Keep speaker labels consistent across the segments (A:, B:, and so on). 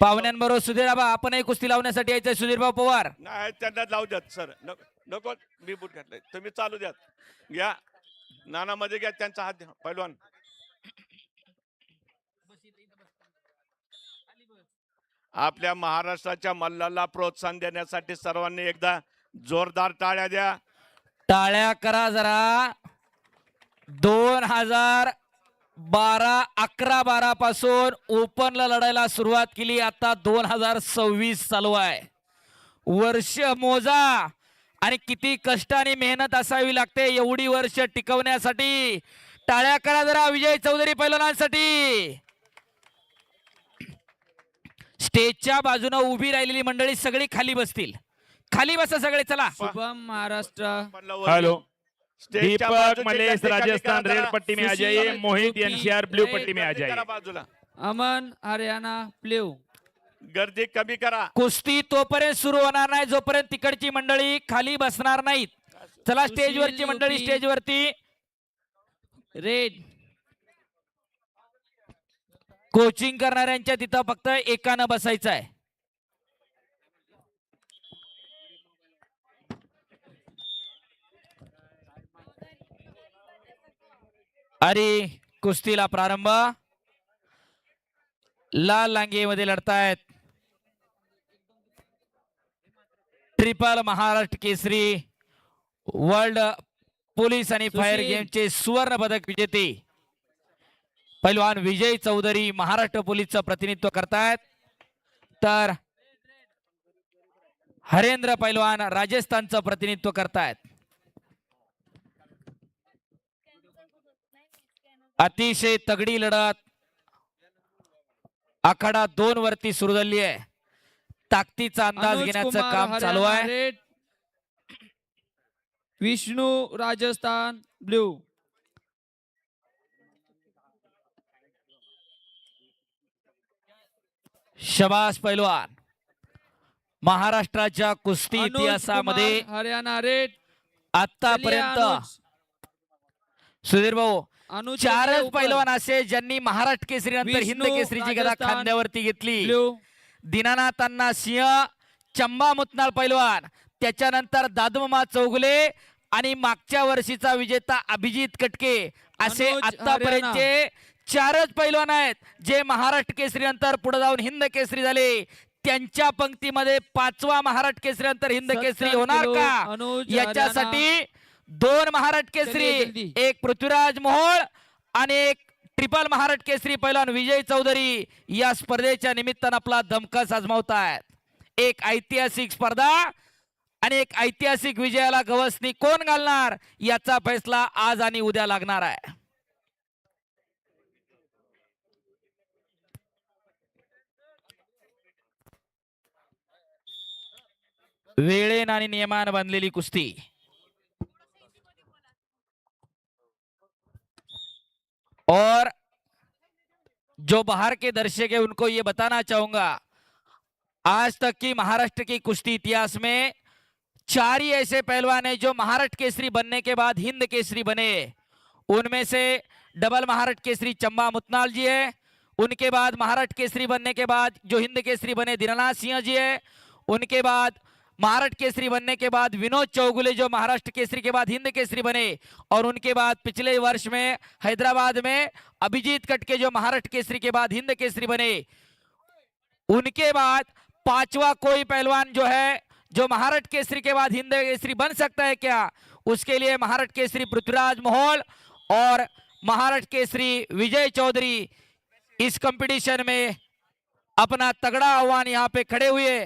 A: पाहुण्यांबरोबर सुधीरबा आपणही कुस्ती लावण्यासाठी यायचंय. सुधीरभाऊ पवार
B: नाही त्यांना जाऊ द्यात सर. नको मी बूट घातलाय तुम्ही चालू द्यात. घ्या नानामध्ये घ्या त्यांचा हात द्या पैलवान. आपल्या महाराष्ट्राच्या मल्लाला प्रोत्साहन देण्यासाठी सर्वांनी एकदा जोरदार टाळ्या द्या.
A: टाळ्या करा जरा. 2011-12 पासून ओपनला लढायला सुरुवात केली. आता 2026 चालू आहे. वर्ष मोजा आणि किती कष्ट आणि मेहनत असावी लागते एवढी वर्ष टिकवण्यासाठी. टाळ्या करा जरा विजय चौधरी पैलवानांसाठी. स्टेजच्या बाजूने उभी राहिलेली मंडळी सगळी खाली बसतील. खाली बसा सगळे चला.
C: शुभम महाराष्ट्र.
D: हेलो
B: स्टेजच्या
D: दीपक
B: बाजूचे
D: मलेश
B: गद्दे खाली
D: राजस्थान
B: करा
D: रेड
B: जरा.
D: पट्टी में आ
C: सुशील
D: जाइए। मोहित
C: ज्योति
D: एनसीआर ब्लू
C: रेड
D: पट्टी में आ
B: गर्दी करा
D: जाइए।
B: बाजूला.
C: अमन हरियाणा ब्ल्यू.
B: गर्दी कमी करा.
A: कुस्ती तोपर्यंत सुरू होणार नाही जोपर्यंत तिकडची मंडळी खाली बसणार नाहीत. चला स्टेजवरची मंडळी
C: युपी.
A: स्टेजवरती.
C: रेड.
A: कोचिंग करणाऱ्यांच्या तिथं फक्त एकानं बसायचं आहे. अरे कुस्तीला प्रारंभ. लाल लांगेमध्ये लढतायत triple Maharashtra Kesari world police आणि फायर
C: सुशील.
A: गेमचे सुवर्ण पदक विजेते पैलवान विजय चौधरी महाराष्ट्र पोलीसचं प्रतिनिधित्व करतायत. तर हरेंद्र पैलवान राजस्थानचं प्रतिनिधित्व करतायत. अतिशय तगडी लढत आखाडा 2 वरती सुरू झाली आहे. ताकदीचा अंदाज
C: अनुज
A: घेण्याचं
C: कुमार
A: काम चालू
C: हरियाणा
A: आहे.
C: रेड. विष्णू राजस्थान ब्ल्यू.
A: शबास पैलवान. महाराष्ट्राच्या कुस्ती
C: अनुज
A: इतिहासामध्ये
C: कुमार हरियाणा रेड.
A: आतापर्यंत
C: अनुज.
A: सुधीर भाऊ
C: अनुज
A: 4च
C: ऊपर.
A: पैलवान असे ज्यांनी महाराष्ट्र केसरी नंतर हिंद
C: विष्णू
A: केसरीची गदा
C: राजस्थान
A: खांद्यावरती घेतली.
C: ब्ल्यू.
A: दीनानाथ अण्णा सिंह, चंबा मुतनाळ पैलवान, त्याच्यानंतर दादूमामा चौगुले आणि मागच्या वर्षीचा विजेता अभिजित कटके असे
C: अनुज
A: आतापर्यंतचे 4च पैलवान आहेत जे महाराष्ट्र केसरी नंतर पुढे जाऊन हिंद केसरी झाले. त्यांच्या पंक्तीमध्ये 5वा महाराष्ट्र केसरी नंतर हिंद
C: 70
A: केसरी होणार
C: किलो
A: का
C: अनुज
A: याच्यासाठी 2 महाराष्ट्र
C: चलिए
A: केसरी,
C: जल्दी.
A: एक पृथ्वीराज मोहोळ आणि एक ट्रिपल महाराष्ट्र केसरी पैलवान विजय चौधरी या स्पर्धेच्या निमित्तानं आपला दमकस आजमावतायत. एक ऐतिहासिक स्पर्धा आणि एक ऐतिहासिक विजयाला गवसणी कोण घालणार याचा फैसला आज आणि उद्या लागणार आहे. वेळेन आणि नियमान बांधलेली कुस्ती. और जो बाहर के दर्शक है उनको ये बताना चाहूंगा आज तक की महाराष्ट्र की कुश्ती इतिहास में 4 ही ऐसे पहलवान हैं जो महाराष्ट्र केसरी बनने के बाद हिंद केसरी बने. उनमें से डबल महाराष्ट्र केसरी चंबा मुतनाल जी है. उनके बाद महाराष्ट्र केसरी बनने के बाद जो हिंद केसरी बने दीनानाथ सिंह जी है. उनके बाद महाराष्ट्र केसरी बनने के बाद विनोद चौगुले जो महाराष्ट्र केसरी के बाद हिंद केसरी बने. और उनके बाद पिछले वर्ष में हैदराबाद में अभिजीत कटके जो महाराष्ट्र केसरी के बाद हिंद केसरी बने. उनके बाद 5वां कोई पहलवान जो है जो महाराष्ट्र केसरी के बाद हिंद केसरी बन सकता है क्या? उसके लिए महाराष्ट्र केसरी पृथ्वीराज मोहोळ और महाराष्ट्र केसरी विजय चौधरी इस कंपटीशन में अपना तगड़ा आह्वान यहां पे खड़े हुए.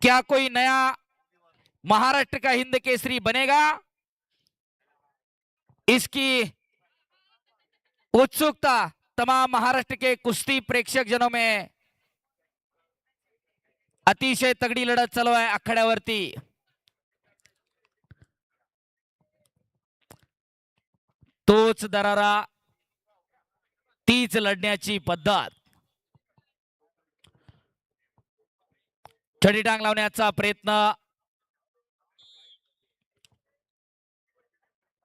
A: क्या कोई नया महाराष्ट्र का हिंद केसरी बनेगा? इसकी उत्सुकता तमाम महाराष्ट्र के कुश्ती प्रेक्षक जनों में. अतिशय तगड़ी लढत चालू आहे आखाड्यावरती. तोच दरारा, तीच लढण्याची पद्धत. छडी टांग लावण्याचा प्रयत्न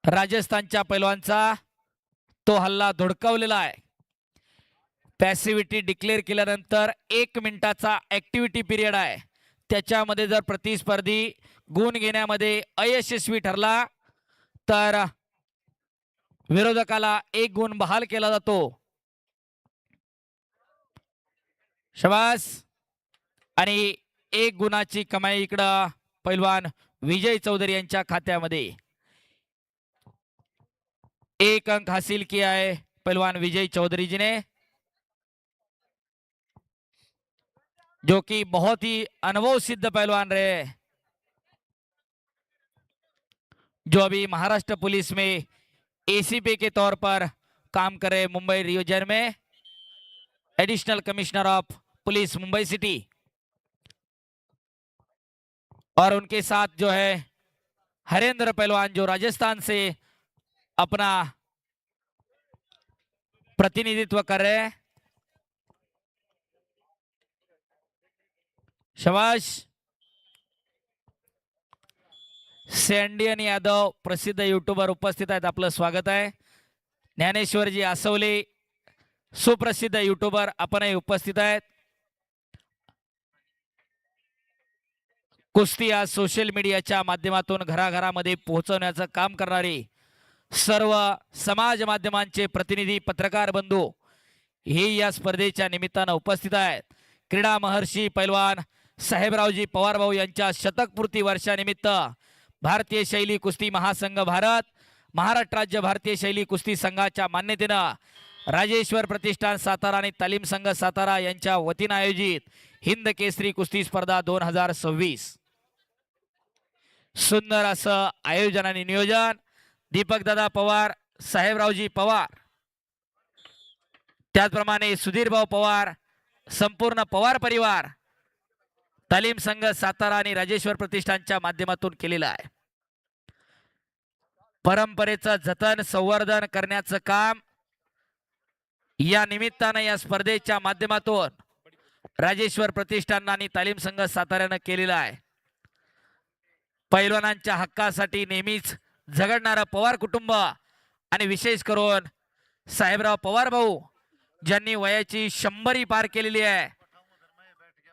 A: राजस्थानच्या पैलवानचा. तो हल्ला धुडकावलेला आहे. पॅसिव्हिटी डिक्लेअर केल्यानंतर 1 मिनिटाचा ऍक्टिव्हिटी पिरियड आहे. त्याच्यामध्ये जर प्रतिस्पर्धी गुण घेण्यामध्ये अयशस्वी ठरला तर विरोधकाला 1 गुण बहाल केला जातो. शबास. आणि 1 गुणाची कमाई इकडं पैलवान विजय चौधरी यांच्या खात्यामध्ये. 1 अंक हासिल किया है पहलवान विजय चौधरी जी ने, जो कि बहुत ही अनुभव सिद्ध पहलवान रहे, जो अभी महाराष्ट्र पुलिस में एसीपी के तौर पर काम कर रहे मुंबई रीजन में, additional commissioner of police Mumbai city. और उनके साथ जो है हरेंद्र पहलवान जो राजस्थान से अपना प्रतिनिधित्व कर रहे हैं। शाबाश। सैंडियन यादव प्रसिद्ध यूट्यूबर उपस्थित आहेत, आपलं स्वागत आहे। ज्ञानेश्वरजी आसवले सुप्रसिद्ध यूट्यूबर आपणही उपस्थित आहेत। कुस्ती आज सोशल मीडियाच्या माध्यमातून घराघरामध्ये पोहोचवण्याचं काम करणारे सर्व समाज माध्यमांचे प्रतिनिधी पत्रकार बंधू हे या स्पर्धेच्या निमित्तानं उपस्थित आहेत। क्रीडा महर्षी पैलवान साहेबरावजी पवार भाऊ यांच्या शतकपूर्ती वर्षानिमित्त भारतीय शैली कुस्ती महासंघ भारत, महाराष्ट्र राज्य भारतीय शैली कुस्ती संघाच्या मान्यतेनं राजेश्वर प्रतिष्ठान सातारा आणि तालीम संघ सातारा यांच्या वतीनं आयोजित हिंद केसरी कुस्ती स्पर्धा 2026 सुंदर असं आयोजन आणि नियोजन दीपक दादा पवार, साहेबरावजी पवार, त्याचप्रमाणे सुधीर भाऊ पवार, संपूर्ण पवार परिवार, तालीम संघ सातारा आणि राजेश्वर प्रतिष्ठानच्या माध्यमातून केलेला आहे। परंपरेचं जतन संवर्धन करण्याचं काम या निमित्तानं या स्पर्धेच्या माध्यमातून राजेश्वर प्रतिष्ठान आणि तालीम संघ साताऱ्यानं केलेला आहे। पैलवानांच्या हक्कासाठी नेहमीच झगडणारा पवार कुटुंब आणि विशेष करून साहेबराव पवार भाऊ ज्यांनी वयाची 100 पार केलेली आहे।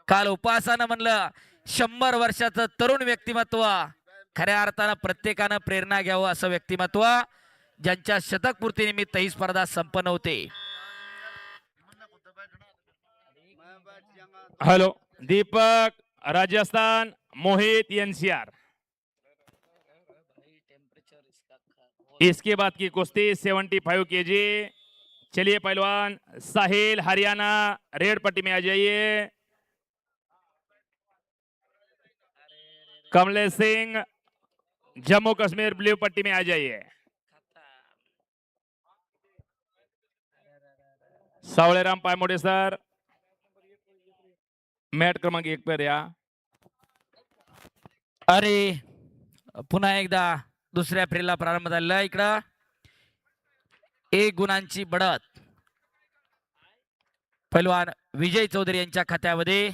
A: काल उपवासानं म्हणलं 100 वर्षाचं तरुण व्यक्तिमत्व, खऱ्या अर्थानं प्रत्येकानं प्रेरणा घ्यावं असं व्यक्तिमत्व, ज्यांच्या शतकपूर्ती निमित्त ही स्पर्धा संपन्न होते।
D: Hello Deepak Rajasthan, Mohit NCR. इसके बाद की कुश्ती 75 केजी। चलिए पहलवान साहिल हरियाणा रेड पट्टी में आ जाइए। कमलेश सिंह जम्मू कश्मीर ब्लू पट्टी में आ जाइए। सावळेराम पायमोडे सर मॅट क्रमांक 1 पर या।
A: अरे पुन्हा एकदा दुसऱ्या फेरीला प्रारंभ झालेला आहे। इकडं 1 गुणांची बढत पैलवान विजय चौधरी यांच्या खात्यामध्ये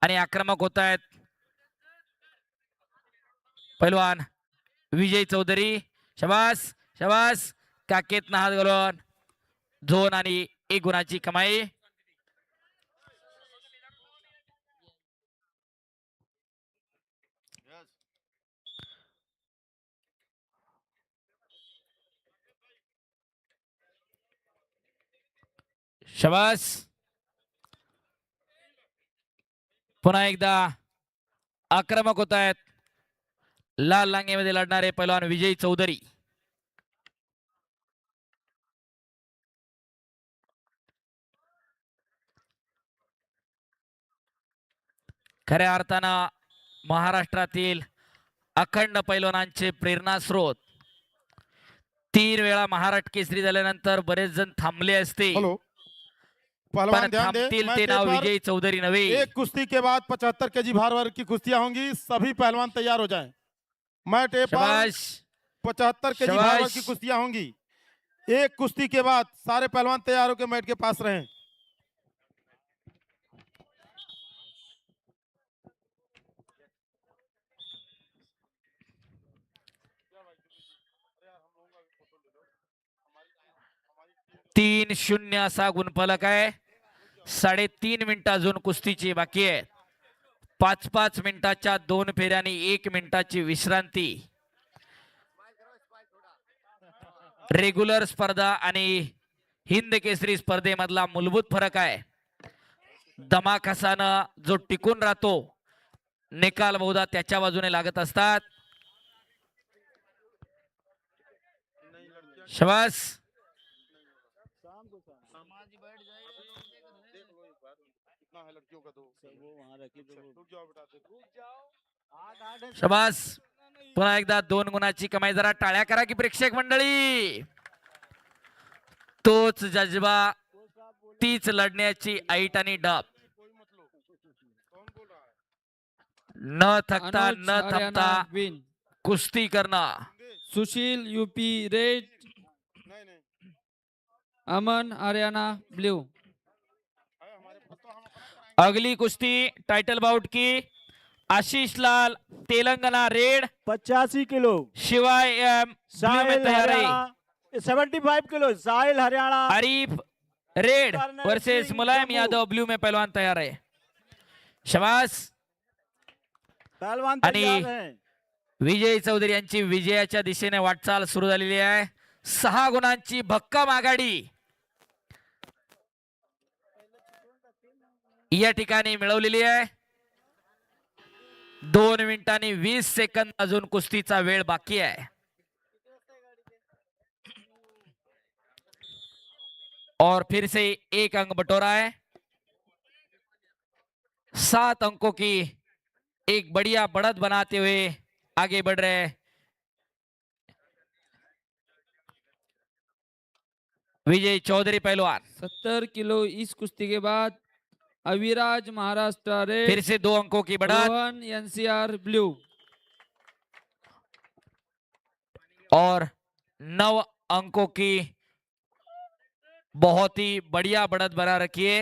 A: आणि आक्रमक होत आहेत पैलवान विजय चौधरी। शाबास शाबास, काकेत हात घालून झोन आणि 1 गुणाची कमाई। शाबास। पुन्हा एकदा आक्रमक होत आहेत लाल लांगेमध्ये लढणारे पैलवान विजय चौधरी। खऱ्या अर्थानं महाराष्ट्रातील अखंड पैलवानांचे प्रेरणा स्रोत, 3 वेळा महाराष्ट्र केसरी झाल्यानंतर बरेच जण थांबले असते,
E: हेलो
A: पण
E: पहलवान ध्यान दे,
A: थांबतील ते
E: मैच
A: नाव
E: पर
A: विजय चौधरी नव्हे।
E: एक कुश्ती के बाद 75 केजी भार वर्ग की कुश्तियां होंगी। सभी पहलवान तैयार हो जाएं। मैच पर
A: शाबाश
E: 75 केजी भार वर्ग
A: शाबाश।
E: की कुश्तियां होंगी। एक कुश्ती के बाद सारे पहलवान तैयार होकर मैट के पास रहें।
A: 3-0 असा गुणफलक आहे. 3.5 मिनिटं अजून कुस्तीची बाकी आहे. 5-5 मिनिटाच्या 2 फेऱ्यांनी 1 मिनिटाची विश्रांती. रेग्युलर स्पर्धा आणि हिंद केसरी स्पर्धेमधला मूलभूत फरक आहे. दमाखसानं जो टिकून राहतो निकाल बहुधा त्याच्या बाजूने लागत असतात. शाबास. शाबास. पुन्हा एकदा 2 गुणाची कमाई. जरा टाळ्या करा की प्रेक्षक मंडळी. तोच जज्बा, तीच लढण्याची ऐट आणि डब. न थकता
C: अनुज
A: न
C: हरियाणा
A: थांबता
C: विन.
A: कुस्ती करणं.
C: Sushil UP red. Aman Haryana blue.
A: अगली कुश्ती टाइटल बाउट की. Ashish Lal Telangana red,
F: 85 kilo
A: Shivay M blue में
F: साहिल
A: तैयार है.
F: Haryana 75 kilo Sahil Haryana
A: Arif red
F: Karnal
A: versus
F: Singh
A: Mulayam
F: Jammu.
A: Yadav blue में पहलवान तैयार है. शाबास.
F: पहलवान
A: आणि
F: तैयार हैं.
A: विजय चौधरी यांची विजयाच्या दिशेने वाटचाल सुरू झालेली आहे. 6 गुणांची भक्कम आघाडी या ठिकाणी मिळवलेली आहे. 2 मिनिटांनी 20 सेकंद अजून कुस्तीचा वेळ बाकी आहे. और फिर से एक अंक बटोरा है. 7 अंकों की एक बढ़िया बढ़त बनाते हुए आगे बढ़ रहे हैं विजय चौधरी पहलवान.
C: 70 किलो इस कुश्ती के बाद अविराज महाराष्ट्र
A: फिर
C: रेड.
A: से 2 अंकों की बढ़त
C: रोहन एनसीआर ब्लू.
A: और 9 अंकों की बहुत ही बढ़िया बढ़त बना रखी है.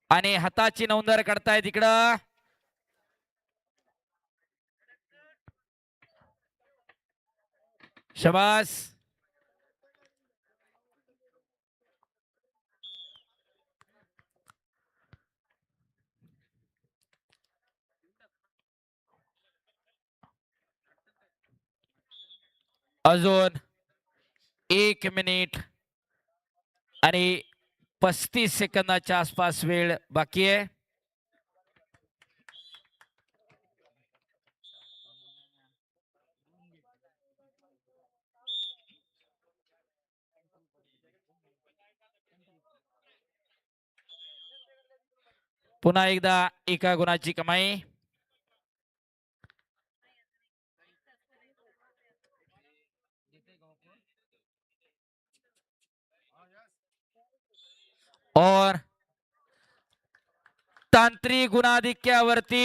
A: आणि हाताची नोंदर करतायत इकडं. शाबास. अजून 1 मिनिट आणि 35 सेकंदाच्या आसपास वेळ बाकी आहे. पुन्हा एकदा एका गुणाची कमाई. और तांत्रिक गुणाधिक्यावरती